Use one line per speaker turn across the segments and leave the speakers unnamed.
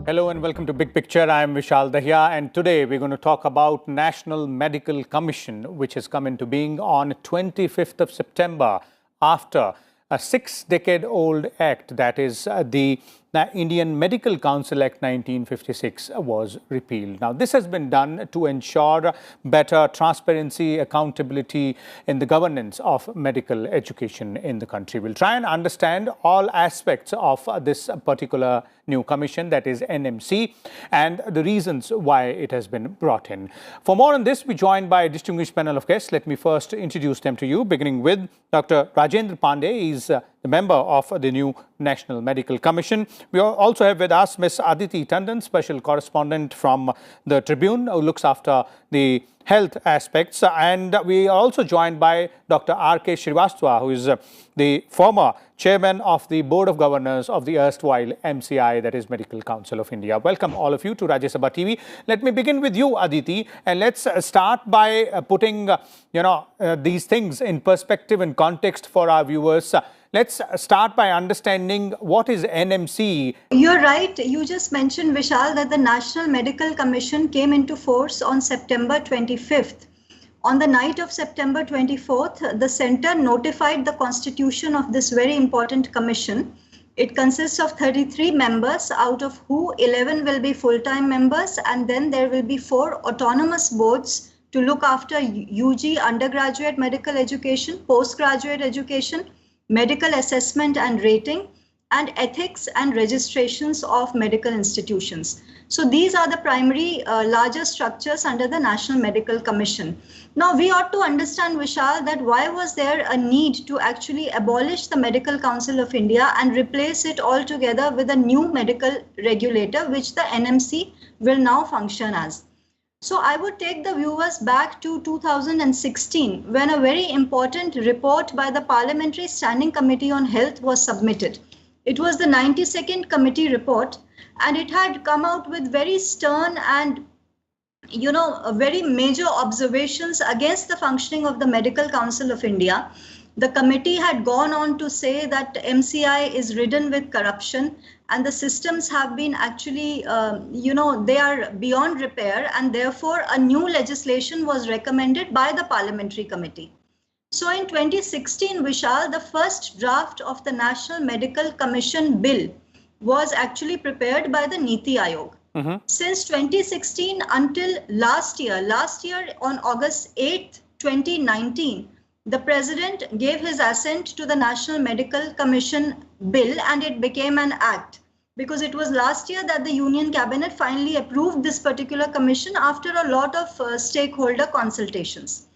Hello and welcome to Big Picture. I am Vishal Dahiya, and today we're going to talk about National Medical Commission, which has come into being on 25th of September after a 6-decade-old act, that is the Indian Medical Council Act 1956, was repealed. Now, this has been done to ensure better transparency, accountability in the governance of medical education in the country. We'll try and understand all aspects of this particular new commission, that is NMC, and the reasons why it has been brought in. For more on this, we're joined by a distinguished panel of guests. Let me first introduce them to you, beginning with Dr. Rajendra Pandey. He's the member of the new National Medical Commission. We also have with us Ms. Aditi Tandon, special correspondent from the Tribune, who looks after the health aspects. And we are also joined by Dr. R.K. Srivastava, who is the former chairman of the Board of Governors of the erstwhile MCI, that is Medical Council of India. Welcome all of you to Rajya Sabha TV. Let me begin with you, Aditi, and let's start by putting these things in perspective and context for our viewers. Let's start by understanding what is NMC.
You're right. You just mentioned, Vishal, that the National Medical Commission came into force on September 25th. On the night of September 24th, the Centre notified the constitution of this very important commission. It consists of 33 members, out of who 11 will be full-time members, and then there will be 4 autonomous boards to look after UG, undergraduate medical education, postgraduate education, medical assessment and rating, and ethics and registrations of medical institutions. So these are the primary larger structures under the National Medical Commission. Now we ought to understand, Vishal, that why was there a need to actually abolish the Medical Council of India and replace it altogether with a new medical regulator, which the NMC will now function as. So I would take the viewers back to 2016, when a very important report by the Parliamentary Standing Committee on Health was submitted. It was the 92nd committee report, and it had come out with very stern and very major observations against the functioning of the Medical Council of India. The committee had gone on to say that MCI is ridden with corruption, and the systems have been actually, they are beyond repair, and therefore a new legislation was recommended by the Parliamentary Committee. So in 2016, Vishal, the first draft of the National Medical Commission bill was actually prepared by the NEET Aayog. Since 2016 until last year on August 8th, 2019, the President gave his assent to the National Medical Commission bill, and it became an act, because it was last year that the Union Cabinet finally approved this particular commission after a lot of stakeholder consultations.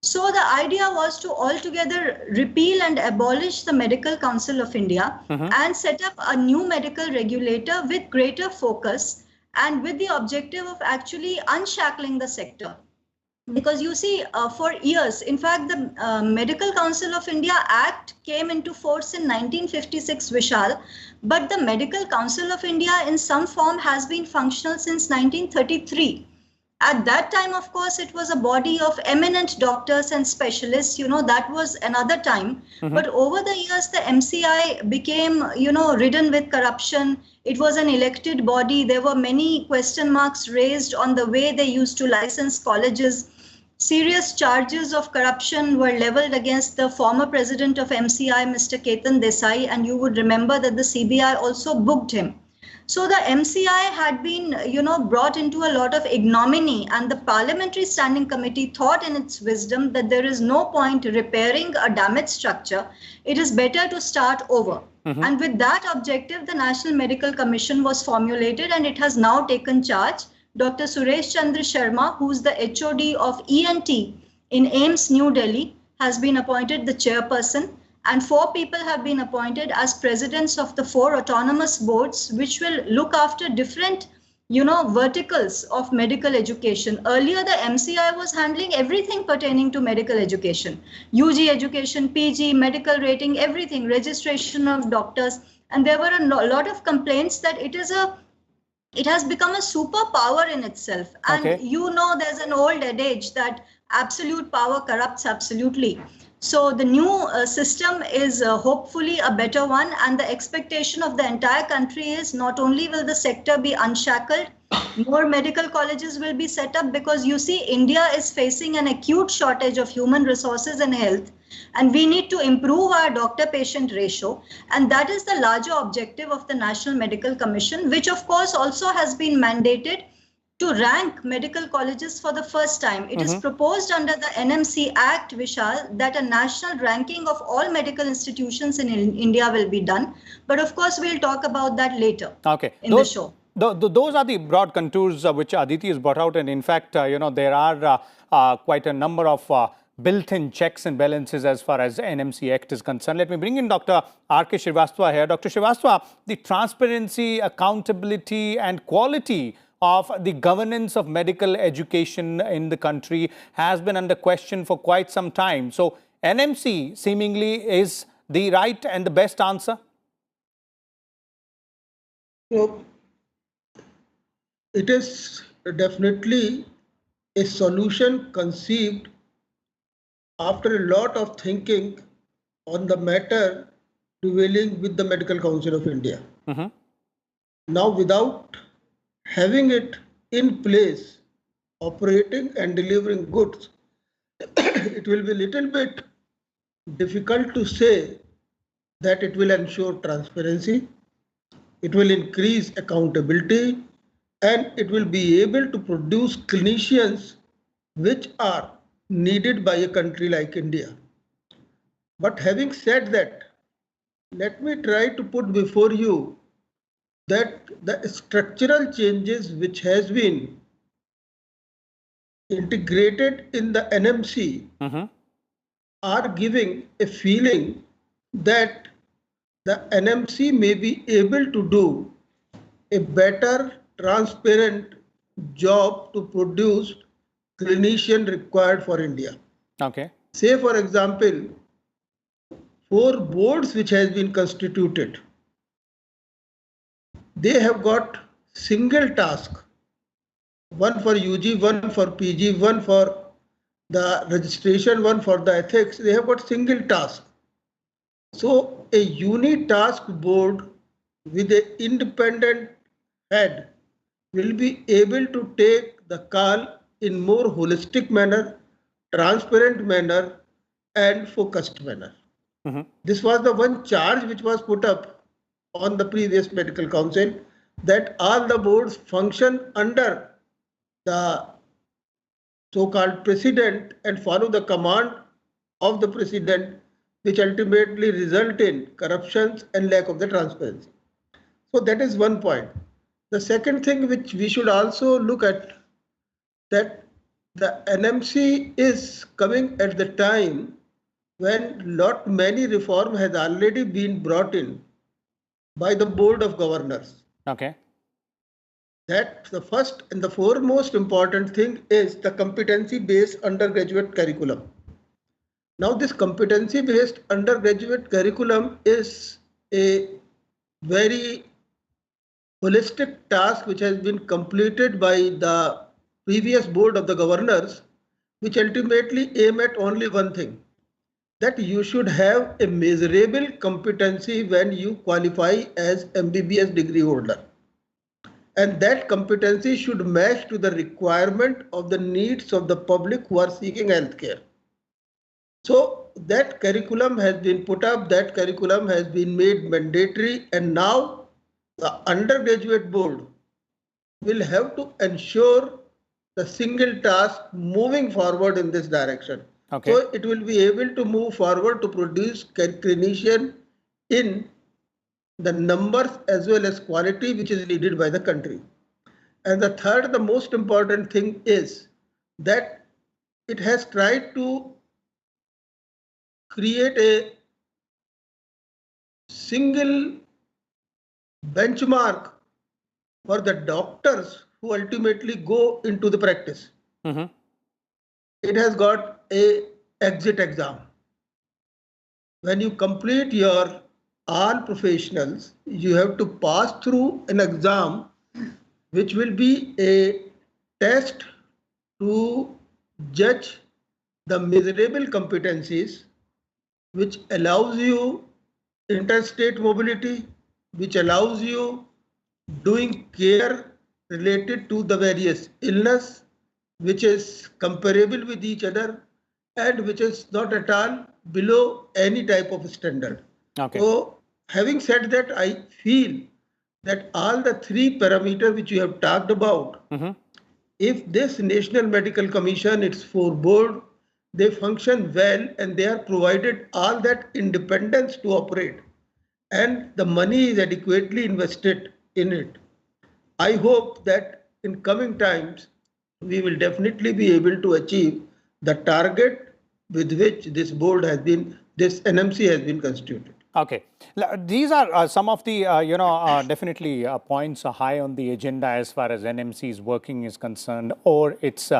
So the idea was to altogether repeal and abolish the Medical Council of India and set up a new medical regulator with greater focus and with the objective of actually unshackling the sector. Because you see, for years, in fact, the Medical Council of India Act came into force in 1956, Vishal, but the Medical Council of India in some form has been functional since 1933. At that time, of course, it was a body of eminent doctors and specialists, that was another time. But over the years, the MCI became, ridden with corruption. It was an elected body. There were many question marks raised on the way they used to license colleges. Serious charges of corruption were leveled against the former president of MCI, Mr. Ketan Desai, and you would remember that the CBI also booked him. So the MCI had been, brought into a lot of ignominy, and the Parliamentary Standing Committee thought in its wisdom that there is no point repairing a damaged structure. It is better to start over. And with that objective, the National Medical Commission was formulated, and it has now taken charge. Dr. Suresh Chandra Sharma, who is the HOD of ENT in AIIMS, New Delhi, has been appointed the chairperson. And 4 people have been appointed as presidents of the 4 autonomous boards, which will look after different, verticals of medical education. Earlier, the MCI was handling everything pertaining to medical education, UG education, PG, medical rating, everything, registration of doctors. And there were a lot of complaints that it has become a superpower in itself. And there's an old adage that absolute power corrupts absolutely. So the new system is hopefully a better one, and the expectation of the entire country is not only will the sector be unshackled, more medical colleges will be set up, because you see India is facing an acute shortage of human resources and health, and we need to improve our doctor-patient ratio, and that is the larger objective of the National Medical Commission, which of course also has been mandated to rank medical colleges for the first time. It is proposed under the NMC Act, Vishal, that a national ranking of all medical institutions in India will be done. But of course, we'll talk about that later in the show.
Those are the broad contours which Aditi has brought out. And in fact, there are quite a number of built-in checks and balances as far as NMC Act is concerned. Let me bring in Dr. R.K. Srivastava here. Dr. Srivastava, the transparency, accountability and quality of the governance of medical education in the country has been under question for quite some time. So NMC seemingly is the right and the best answer?
So it is definitely a solution conceived after a lot of thinking on the matter prevailing with the Medical Council of India. Now, without having it in place, operating and delivering goods, it will be a little bit difficult to say that it will ensure transparency, it will increase accountability, and it will be able to produce clinicians which are needed by a country like India. But having said that, let me try to put before you that the structural changes which has been integrated in the NMC are giving a feeling that the NMC may be able to do a better, transparent job to produce clinician required for India.
Okay.
Say, for example, 4 boards which has been constituted, they have got single task, one for UG, one for PG, one for the registration, one for the ethics. They have got single task. So a uni-task board with an independent head will be able to take the call in more holistic manner, transparent manner, and focused manner. This was the one charge which was put up on the previous Medical Council, that all the boards function under the so-called president and follow the command of the president, which ultimately result in corruptions and lack of the transparency. So that is one point. The second thing which we should also look at, that the NMC is coming at the time when many reform has already been brought in by the Board of Governors.
Okay.
That the first and the foremost important thing is the competency-based undergraduate curriculum. Now, this competency-based undergraduate curriculum is a very holistic task which has been completed by the previous Board of the Governors, which ultimately aim at only one thing, that you should have a measurable competency when you qualify as MBBS degree holder. And that competency should match to the requirement of the needs of the public who are seeking healthcare. So that curriculum has been put up, that curriculum has been made mandatory, and now the undergraduate board will have to ensure the single task moving forward in this direction.
Okay.
So it will be able to move forward to produce clinician in the numbers as well as quality which is needed by the country. And the third, the most important thing is that it has tried to create a single benchmark for the doctors who ultimately go into the practice. It has got a exit exam. When you complete your all professionals, you have to pass through an exam which will be a test to judge the measurable competencies which allows you interstate mobility, which allows you doing care related to the various illness, which is comparable with each other and which is not at all below any type of standard.
Okay.
So having said that, I feel that all the three parameters which you have talked about, if this National Medical Commission, its four board, they function well and they are provided all that independence to operate and the money is adequately invested in it, I hope that in coming times, we will definitely be able to achieve the target with which this board has been, this NMC has been constituted.
Okay. These are some of the, definitely points high on the agenda as far as NMC's working is concerned or its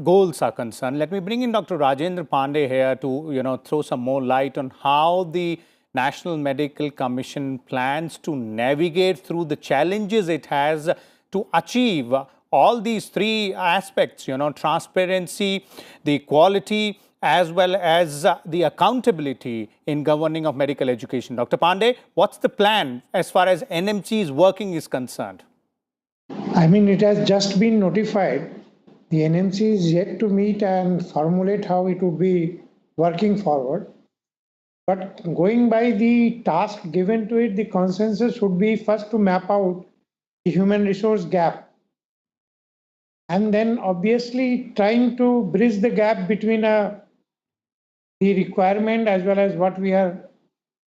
goals are concerned. Let me bring in Dr. Rajendra Pandey here to, throw some more light on how the National Medical Commission plans to navigate through the challenges it has to achieve all these three aspects, transparency, the quality, as well as the accountability in governing of medical education. Dr. Pandey, what's the plan as far as NMC's working is concerned?
I mean, it has just been notified. The NMC is yet to meet and formulate how it would be working forward. But going by the task given to it, the consensus would be first to map out the human resource gap. And then obviously trying to bridge the gap between the requirement as well as what we are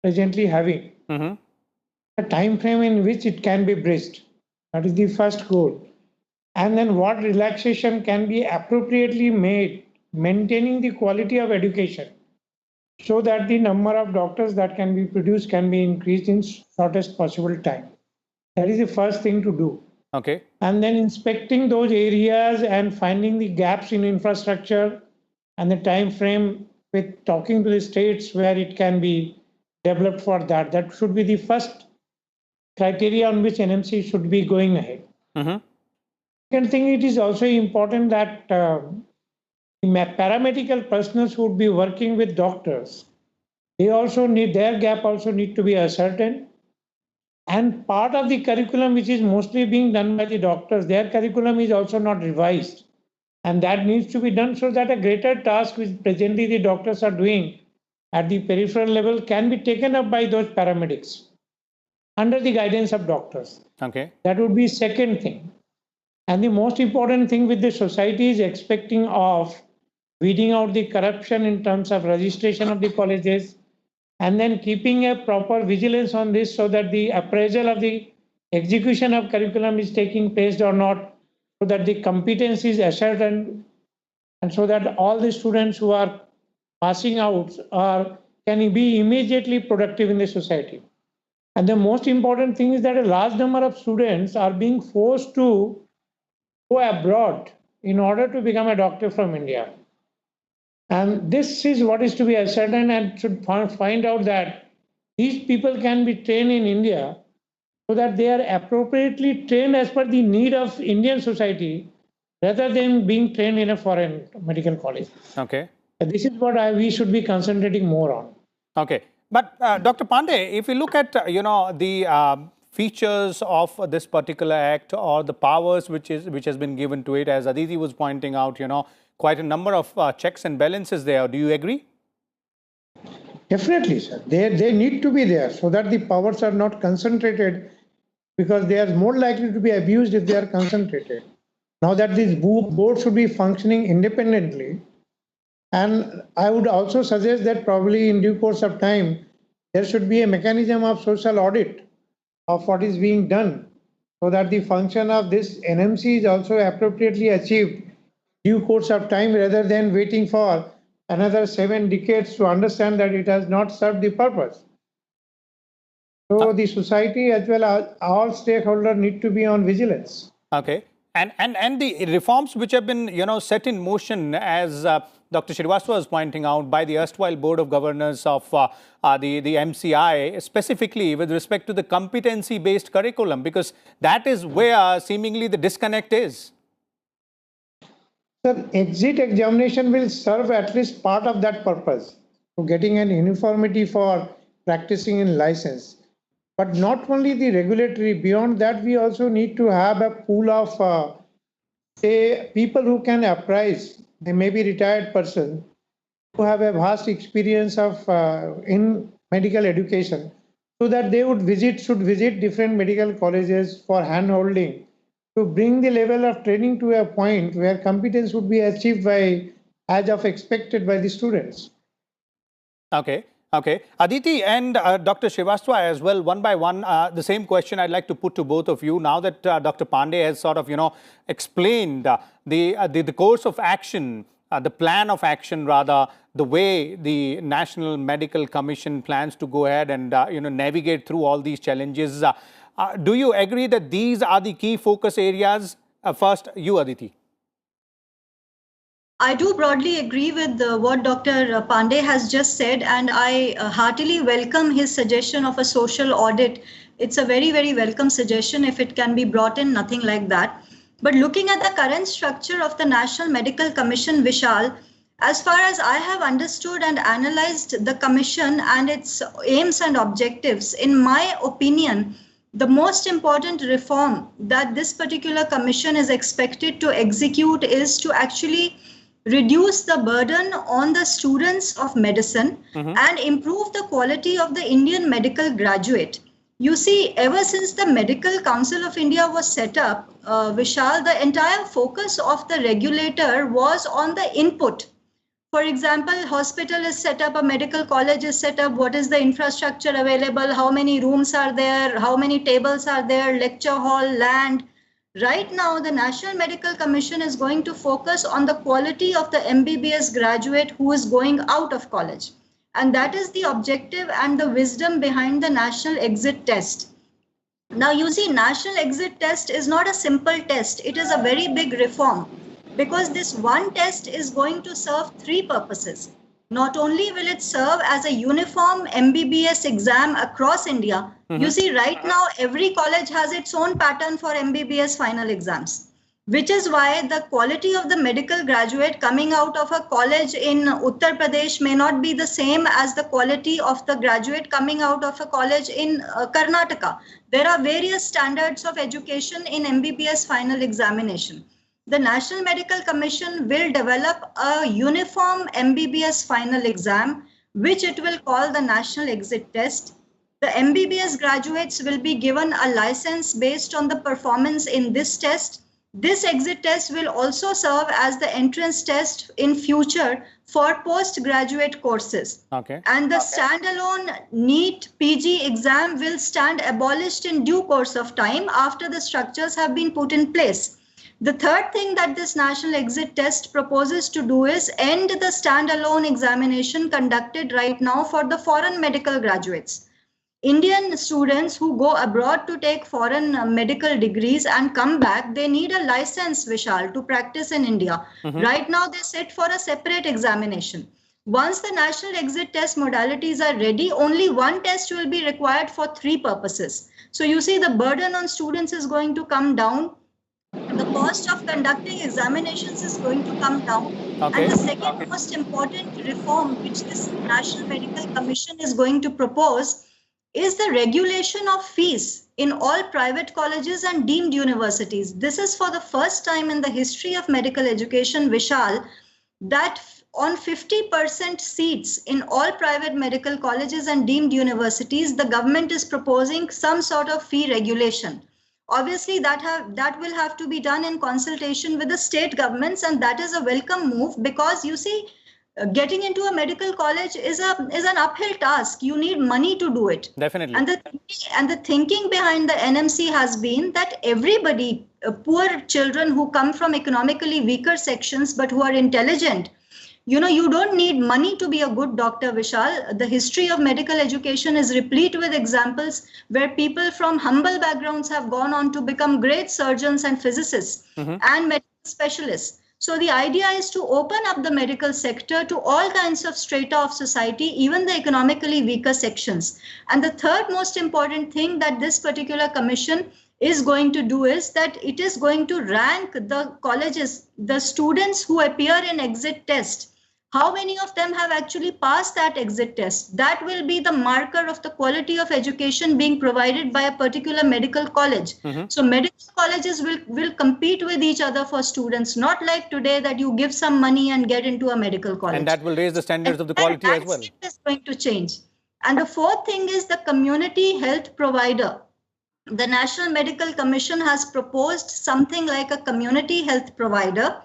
presently having. A time frame in which it can be bridged. That is the first goal. And then what relaxation can be appropriately made, maintaining the quality of education, so that the number of doctors that can be produced can be increased in shortest possible time. That is the first thing to do.
Okay.
And then inspecting those areas and finding the gaps in infrastructure and the time frame with talking to the states where it can be developed for that. That should be the first criteria on which NMC should be going ahead. Second thing, it is also important that paramedical personnel who would be working with doctors, they also need, their gap also need to be ascertained. And part of the curriculum which is mostly being done by the doctors, their curriculum is also not revised. And that needs to be done so that a greater task which presently the doctors are doing at the peripheral level can be taken up by those paramedics under the guidance of doctors.
Okay.
That would be second thing. And the most important thing with the society is expecting of weeding out the corruption in terms of registration of the colleges and then keeping a proper vigilance on this so that the appraisal of the execution of curriculum is taking place or not, so that the competence is ascertained and so that all the students who are passing out can be immediately productive in the society. And the most important thing is that a large number of students are being forced to go abroad in order to become a doctor from India. And this is what is to be ascertained and should find out that these people can be trained in India so that they are appropriately trained as per the need of Indian society rather than being trained in a foreign medical college.
Okay.
This is what we should be concentrating more on.
Okay. But Dr. Pandey, if you look at, the features of this particular act or the powers which has been given to it, as Aditi was pointing out, quite a number of checks and balances there. Do you agree?
Definitely, sir. They need to be there so that the powers are not concentrated, because they are more likely to be abused if they are concentrated. Now that this board should be functioning independently, and I would also suggest that probably in due course of time, there should be a mechanism of social audit of what is being done so that the function of this NMC is also appropriately achieved due course of time rather than waiting for another 7 decades to understand that it has not served the purpose. So the society as well as all stakeholders need to be on vigilance.
Okay. And the reforms which have been, set in motion, as Dr. Srivastava was pointing out, by the erstwhile Board of Governors of the MCI, specifically with respect to the competency-based curriculum, because that is where seemingly the disconnect is.
Sir, exit examination will serve at least part of that purpose. to getting an uniformity for practicing in license. But not only the regulatory, beyond that, we also need to have a pool of, say, people who can apprise. They may be retired person who have a vast experience of in medical education, so that they should visit different medical colleges for hand-holding to bring the level of training to a point where competence would be achieved by as of expected by the students.
Okay. Okay. Aditi and Dr. Srivastava as well, one by one, the same question I'd like to put to both of you. Now that Dr. Pandey has sort of, explained the course of action, the plan of action rather, the way the National Medical Commission plans to go ahead and, navigate through all these challenges. Do you agree that these are the key focus areas? First, you, Aditi.
I do broadly agree with what Dr. Pandey has just said, and I heartily welcome his suggestion of a social audit. It's a very, very welcome suggestion if it can be brought in, nothing like that. But looking at the current structure of the National Medical Commission, Vishal, as far as I have understood and analyzed the commission and its aims and objectives, in my opinion, the most important reform that this particular commission is expected to execute is to actually reduce the burden on the students of medicine and improve the quality of the Indian medical graduate. You see, ever since the Medical Council of India was set up, Vishal, the entire focus of the regulator was on the input. For example, hospital is set up, a medical college is set up, what is the infrastructure available, how many rooms are there, how many tables are there, lecture hall, land. Right now, the National Medical Commission is going to focus on the quality of the MBBS graduate who is going out of college. And that is the objective and the wisdom behind the National Exit Test. Now, you see, National Exit Test is not a simple test. It is a very big reform because this one test is going to serve three purposes. Not only will it serve as a uniform MBBS exam across India, you see, right now, every college has its own pattern for MBBS final exams, which is why the quality of the medical graduate coming out of a college in Uttar Pradesh may not be the same as the quality of the graduate coming out of a college in Karnataka. There are various standards of education in MBBS final examination. The National Medical Commission will develop a uniform MBBS final exam, which it will call the National Exit Test. The MBBS graduates will be given a license based on the performance in this test. This exit test will also serve as the entrance test in future for postgraduate courses.
Okay.
And the standalone NEET PG exam will stand abolished in due course of time after the structures have been put in place. The third thing that this National Exit Test proposes to do is end the standalone examination conducted right now for the foreign medical graduates. Indian students who go abroad to take foreign medical degrees and come back, they need a license, Vishal, to practice in India. Right now, they sit for a separate examination. Once the National Exit Test modalities are ready, only one test will be required for three purposes. So you see, the burden on students is going to come down. The cost of conducting examinations is going to come down.
Okay.
And the second most important reform which this National Medical Commission is going to propose is the regulation of fees in all private colleges and deemed universities. This is for the first time in the history of medical education, Vishal, that on 50% seats in all private medical colleges and deemed universities, the government is proposing some sort of fee regulation. Obviously, that will have to be done in consultation with the state governments, and that is a welcome move because you see, getting into a medical college is an uphill task. You need money to do it.
Definitely.
And the thinking behind the NMC has been that everybody, poor children who come from economically weaker sections but who are intelligent, you don't need money to be a good doctor, Vishal. The history of medical education is replete with examples where people from humble backgrounds have gone on to become great surgeons and physicists and medical specialists. So the idea is to open up the medical sector to all kinds of strata of society, even the economically weaker sections. And the third most important thing that this particular commission is going to do is that it is going to rank the colleges, the students who appear in exit test how many of them have actually passed that exit test? That will be the marker of the quality of education being provided by a particular medical college. So medical colleges will compete with each other for students, not like today that you give some money and get into a medical college.
And that will raise the standards of the quality as well.
That is going to change. And the fourth thing is the community health provider. The National Medical Commission has proposed something like a community health provider,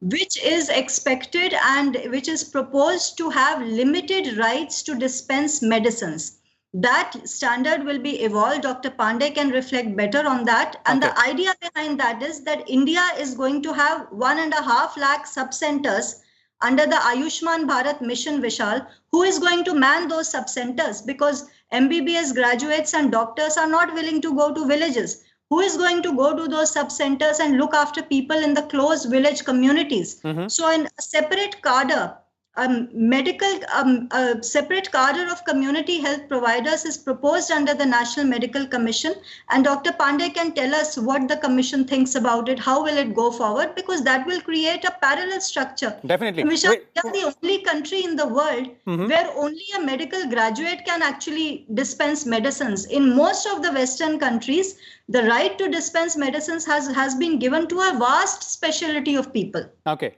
which is expected and which is proposed to have limited rights to dispense medicines. That standard will be evolved. Dr. Pandey can reflect better on that. And the idea behind that is that India is going to have 1.5 lakh sub-centers under the Ayushman Bharat mission, Vishal, who is going to man those sub-centers, because MBBS graduates and doctors are not willing to go to villages. Who is going to go to those sub-centers and look after people in the close village communities? So in a separate cadre, a separate cadre of community health providers is proposed under the National Medical Commission. And Dr. Pandey can tell us what the commission thinks about it, how will it go forward, because that will create a parallel structure.
Definitely.
We are the only country in the world where only a medical graduate can actually dispense medicines. In most of the Western countries, the right to dispense medicines has been given to a vast specialty of people,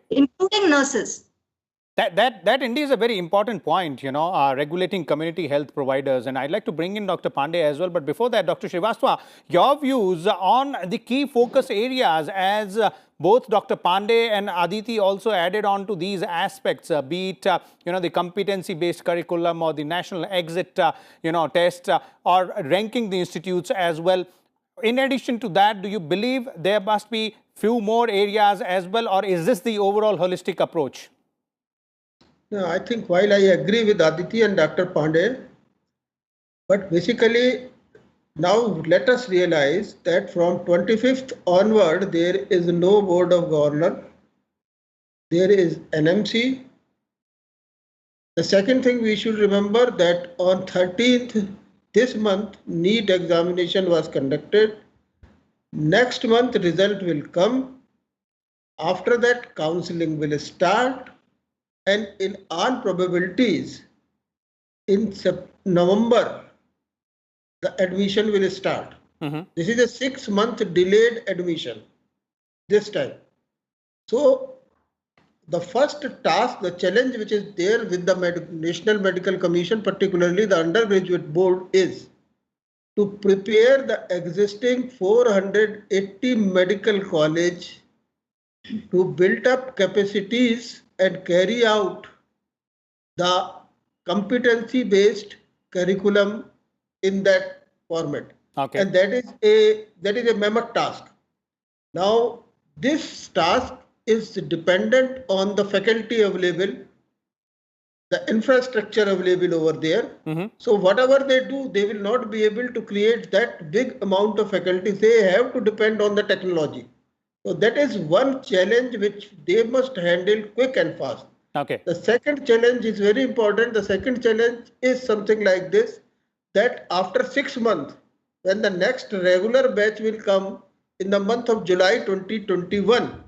including nurses.
That indeed is a very important point, regulating community health providers. And I'd like to bring in Dr. Pandey as well. But before that, Dr. Srivastava, your views on the key focus areas, as both Dr. Pandey and Aditi also added on to these aspects, be it, the competency-based curriculum or the national exit, test, or ranking the institutes as well. In addition to that, do you believe there must be few more areas as well, or is this the overall holistic approach?
No, I think while I agree with Aditi and Dr. Pandey, but basically now let us realize that from 25th onward, there is no board of governor. There is NMC. The second thing we should remember that on 13th this month, NEET examination was conducted. Next month, result will come. After that, counseling will start. And in all probabilities, in November, the admission will start. This is a 6-month delayed admission this time. So the first task, the challenge which is there with the National Medical Commission, particularly the undergraduate board, is to prepare the existing 480 medical college to build up capacities and carry out the competency-based curriculum in that format. And that is a mammoth task. Now, this task is dependent on the faculty available, the infrastructure available over there. So whatever they do, they will not be able to create that big amount of faculty. They have to depend on the technology. So that is one challenge which they must handle quick and fast. The second challenge is very important. The second challenge is something like this, that after 6 months, when the next regular batch will come in the month of July 2021,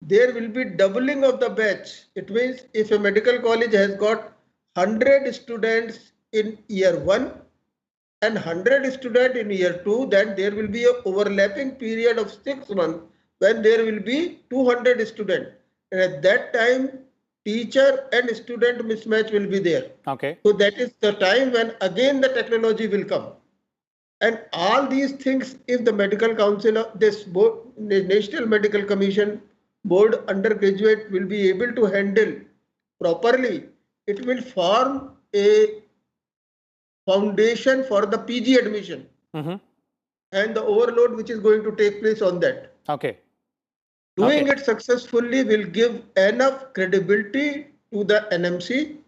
there will be doubling of the batch. It means if a medical college has got 100 students in year 1 and 100 students in year 2, then there will be an overlapping period of 6 months when there will be 200 students. And at that time, teacher and student mismatch will be there. So that is the time when again the technology will come. And all these things, if the medical council of this board, the National Medical Commission board undergraduate will be able to handle properly, it will form a foundation for the PG admission and the overload which is going to take place on that. Doing it successfully will give enough credibility to the NMC,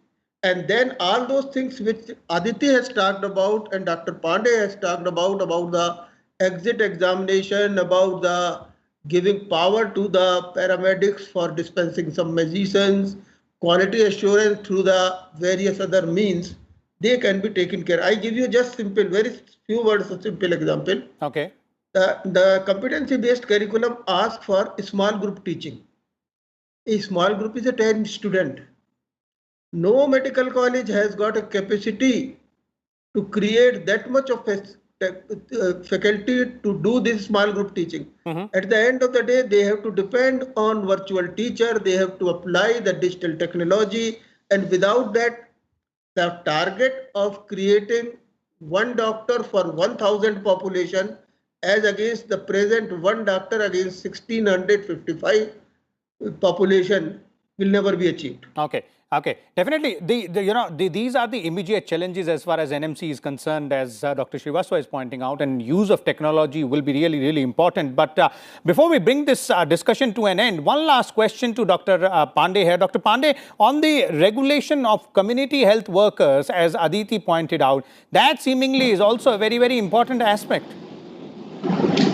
and then all those things which Aditi has talked about and Dr. Pandey has talked about the exit examination, about the giving power to the paramedics for dispensing some medicines, quality assurance through the various other means, they can be taken care. I give you just simple, very few words of simple example. The competency-based curriculum asks for small group teaching. A small group is a 10 student. No medical college has got a capacity to create that much of faculty to do this small group teaching. At the end of the day, they have to depend on virtual teacher, they have to apply the digital technology, and without that, the target of creating one doctor for 1,000 population as against the present one doctor against 1,655 population will never be achieved.
Okay. Okay, definitely. These are the immediate challenges as far as NMC is concerned, as Dr. Srivastava is pointing out, and use of technology will be really, really important. But before we bring this discussion to an end, one last question to Dr. Pandey here. Dr. Pandey, on the regulation of community health workers, as Aditi pointed out, that seemingly is also a very, very important aspect.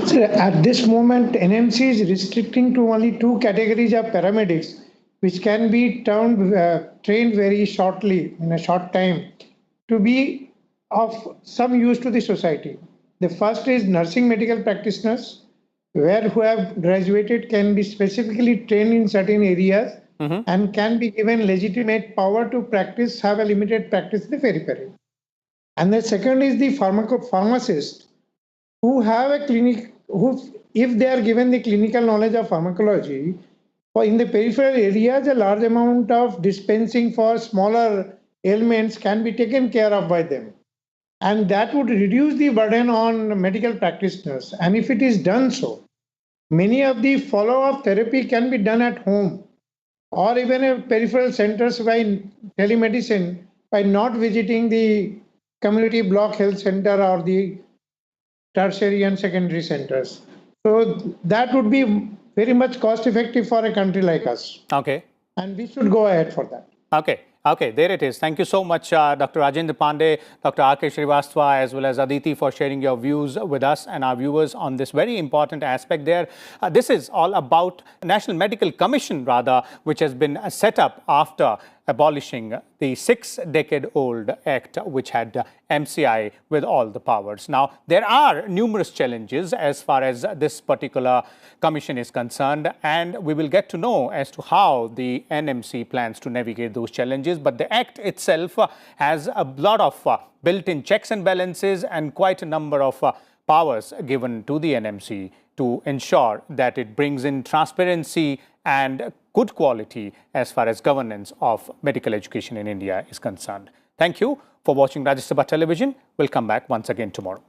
So at this moment, NMC is restricting to only two categories of paramedics, which can be trained very shortly, in a short time, to be of some use to the society. The first is nursing medical practitioners, who have graduated can be specifically trained in certain areas and can be given legitimate power to practice, have a limited practice in the periphery. And the second is the pharmacist, who have a clinic, if they are given the clinical knowledge of pharmacology, in the peripheral areas, a large amount of dispensing for smaller ailments can be taken care of by them. And that would reduce the burden on medical practitioners. And if it is done so, many of the follow-up therapy can be done at home or even at peripheral centers by telemedicine, by not visiting the community block health center or the tertiary and secondary centers. So that would be very much cost effective for a country like us.
Okay.
And we should go ahead for that.
Okay. Okay, there it is. Thank you so much, Dr. Rajendra Pandey, Dr. R.K. Srivastava, as well as Aditi, for sharing your views with us and our viewers on this very important aspect there. This is all about National Medical Commission, rather, which has been set up after abolishing the 6-decade-old act which had MCI with all the powers. Now, there are numerous challenges as far as this particular commission is concerned, and we will get to know as to how the NMC plans to navigate those challenges. But the act itself has a lot of built-in checks and balances and quite a number of powers given to the NMC to ensure that it brings in transparency and good quality as far as governance of medical education in India is concerned. Thank you for watching Rajya Sabha Television. We'll come back once again tomorrow.